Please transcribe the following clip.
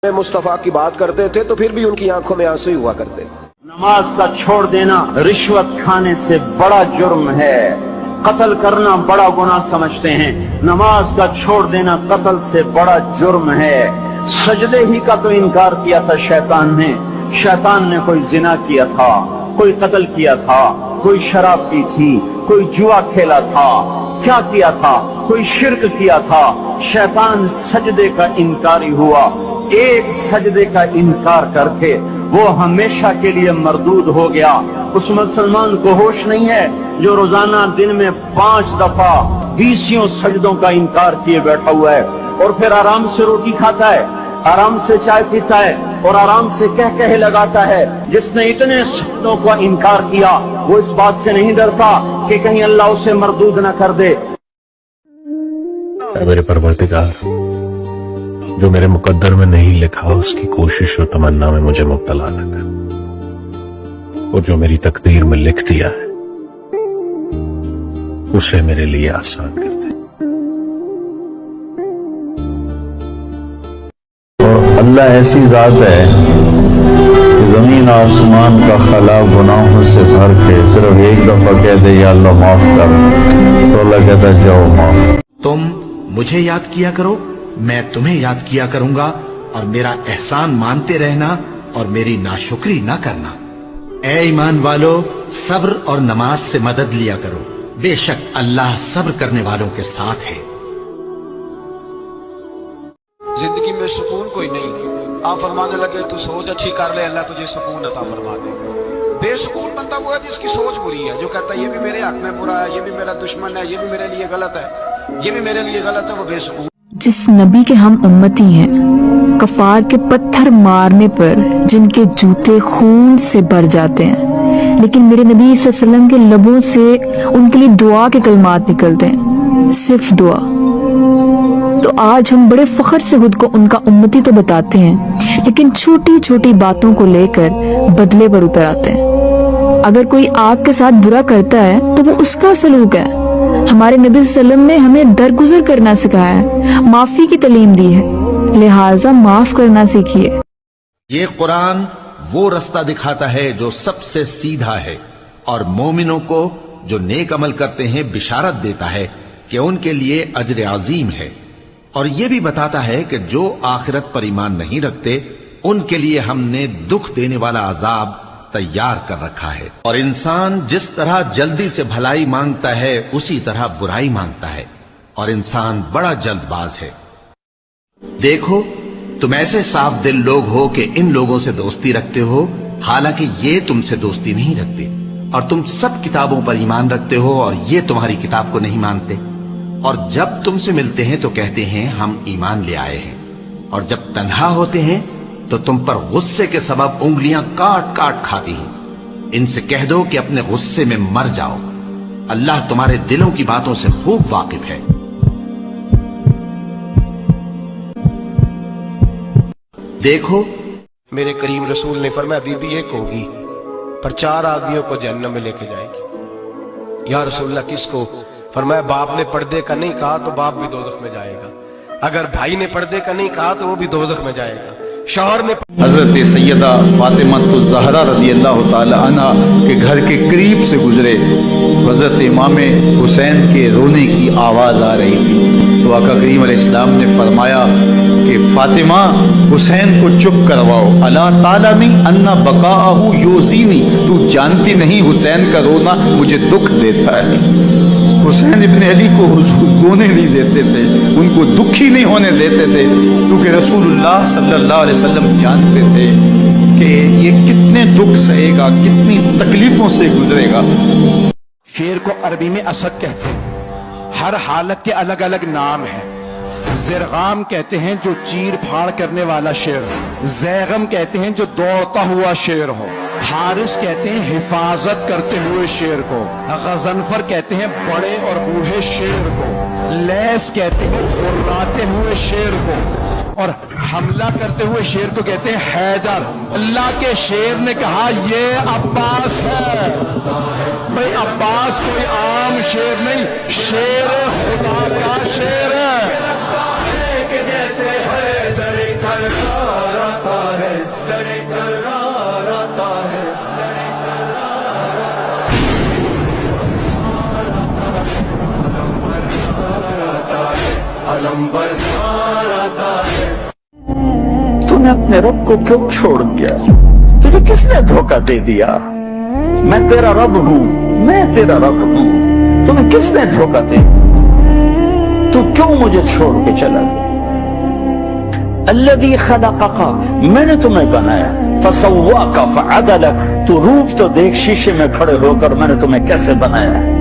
मुस्तफा की बात करते थे तो फिर भी उनकी आंखों में आंसू हुआ करते। नमाज का छोड़ देना रिश्वत खाने से बड़ा जुर्म है, कत्ल करना बड़ा गुनाह समझते हैं। नमाज का छोड़ देना कत्ल से बड़ा जुर्म है। सजदे ही का तो इनकार किया था शैतान ने कोई जिना किया था, कोई कत्ल किया था, कोई शराब पी थी, कोई जुआ खेला था, क्या किया था, कोई शिर्क किया था। शैतान सजदे का इनकारी हुआ। एक सजदे का इनकार करके वो हमेशा के लिए मरदूद हो गया। उस मुसलमान को होश नहीं है जो रोजाना दिन में 5 दफा 20 सजदों का इनकार किए बैठा हुआ है और फिर आराम से रोटी खाता है, आराम से चाय पीता है और आराम से कह कहे लगाता है। जिसने इतने सजदों का इनकार किया वो इस बात से नहीं डरता कि कहीं अल्लाह उसे मरदूद न कर दे। मेरे परवरदिगार, जो मेरे मुकद्दर में नहीं लिखा उसकी कोशिश और तमन्ना में मुझे मुब्तला न कर, और जो मेरी तकदीर में लिख दिया है उसे मेरे लिए आसान कर दे। और अल्लाह ऐसी जात है कि जमीन आसमान का खला गुनाहों से भर के सिर्फ एक दफा कह दे या अल्लाह माफ कर, तो अल्लाह कहता है जाओ माफ। तुम मुझे याद किया करो, मैं तुम्हें याद किया करूंगा, और मेरा एहसान मानते रहना और मेरी नाशुक्री ना करना। ऐ ईमान वालो, सब्र और नमाज से मदद लिया करो, बेशक अल्लाह सब्र करने वालों के साथ है। जिंदगी में सुकून कोई नहीं। आप फरमाने लगे तो सोच अच्छी कर ले, अल्लाह तुझे सुकून अता फरमा दे। बेसुकून बंदा वो है जिसकी सोच बुरी है, जो कहता है ये भी मेरे हक में बुरा है, ये भी मेरा दुश्मन है, ये भी मेरे लिए गलत है, ये भी मेरे लिए गलत है, वो बेसुकून। जिस नबी के हम उम्मती हैं, कफार के पत्थर मारने पर जिनके जूते खून से भर जाते हैं, लेकिन मेरे नबी सल्लल्लाहु अलैहि वसल्लम के लबों से उनके लिए दुआ के कलमात निकलते हैं, सिर्फ दुआ। तो आज हम बड़े फख्र से खुद को उनका उम्मती तो बताते हैं, लेकिन छोटी छोटी बातों को लेकर बदले पर उतर आते हैं। अगर कोई आपके साथ बुरा करता है तो वो उसका सलूक है। हमारे नबी सल्लल्लाहु अलैहि वसल्लम ने हमें दरगुजर करना सिखाया है, माफी की तालीम दी है, लिहाजा माफ करना सीखिए। ये कुरान वो रास्ता दिखाता है जो सबसे सीधा है, और मोमिनों को जो नेक अमल करते हैं बिशारत देता है कि उनके लिए अजर अजीम है, और ये भी बताता है कि जो आखिरत पर ईमान नहीं रखते उनके लिए हमने दुख देने वाला अजाब तैयार कर रखा है। और इंसान जिस तरह जल्दी से भलाई मांगता है उसी तरह बुराई मांगता है, और इंसान बड़ा जल्दबाज है। देखो, तुम ऐसे साफ दिल लोग हो कि इन लोगों से दोस्ती रखते हो, हालांकि ये तुमसे दोस्ती नहीं रखते, और तुम सब किताबों पर ईमान रखते हो और ये तुम्हारी किताब को नहीं मानते। और जब तुमसे मिलते हैं तो कहते हैं हम ईमान ले आए हैं, और जब तन्हा होते हैं तो तुम पर गुस्से के सबब उंगलियां काट काट खाती हैं। इनसे कह दो कि अपने गुस्से में मर जाओ, अल्लाह तुम्हारे दिलों की बातों से खूब वाकिफ है। देखो, मेरे करीम रसूल ने फरमाया बीबी एक होगी पर 4 आदमियों को जहन्नम में लेके जाएगी। या रसूलल्लाह किसको? फरमाया बाप ने पर्दे का नहीं कहा तो बाप भी दोज़ख में जाएगा, अगर भाई ने पर्दे का नहीं कहा तो वो भी दोज़ख में जाएगा, शौहर ने। हजरत सैयदा फातिमा ज़हरा रज़ियल्लाहु ताला अन्हा के घर के करीब से गुजरे, हजरत इमाम हुसैन के रोने की आवाज आ रही थी, तो आका करीम अलैहिस्सलाम ने फरमाया कि फातिमा, हुसैन को चुप करवाओ। अला तालमी अन्ना बकाअहु युज़ीनी, तू जानती नहीं हुसैन का रोना मुझे दुख देता है। हुसैन इब्न अली को हुजूर रोने नहीं देते थे, उनको दुखी नहीं होने देते थे, क्योंकि रसूलुल्लाह सल्लल्लाहु अलैहि वसल्लम जानते थे कि ये कितने दुख सहेगा, कितनी तकलीफों से गुजरेगा। शेर को अरबी में असद कहते हैं। हर हालत के अलग अलग नाम है। ज़िरगाम कहते हैं जो चीर फाड़ करने वाला शेर हो, ज़ैगम कहते हैं जो दौड़ता हुआ शेर हो, हारिस कहते हैं हिफाजत करते हुए शेर को, गज़नफर कहते हैं बड़े और बूढ़े शेर को, लैस कहते हैं उड़ाते हुए शेर को, और हमला करते हुए शेर को कहते हैं हैदर। अल्लाह के शेर ने कहा ये अब्बास है। भाई अब्बास कोई आम शेर नहीं, शेर खुदा का शेर है। जैसे हैदर तूने अपने रब को क्यों छोड़ दिया? तुझे किसने धोखा दे दिया? मैं तेरा रब हूं, मैं तेरा रब हूं, तुम्हें किसने धोखा दे? तू क्यों मुझे छोड़ के चला गया? अल्लज़ी खलक़का, मैंने तुम्हें बनाया, फसव्वाका फअदलक, तू रूप तो देख शीशे में खड़े होकर मैंने तुम्हें कैसे बनाया है।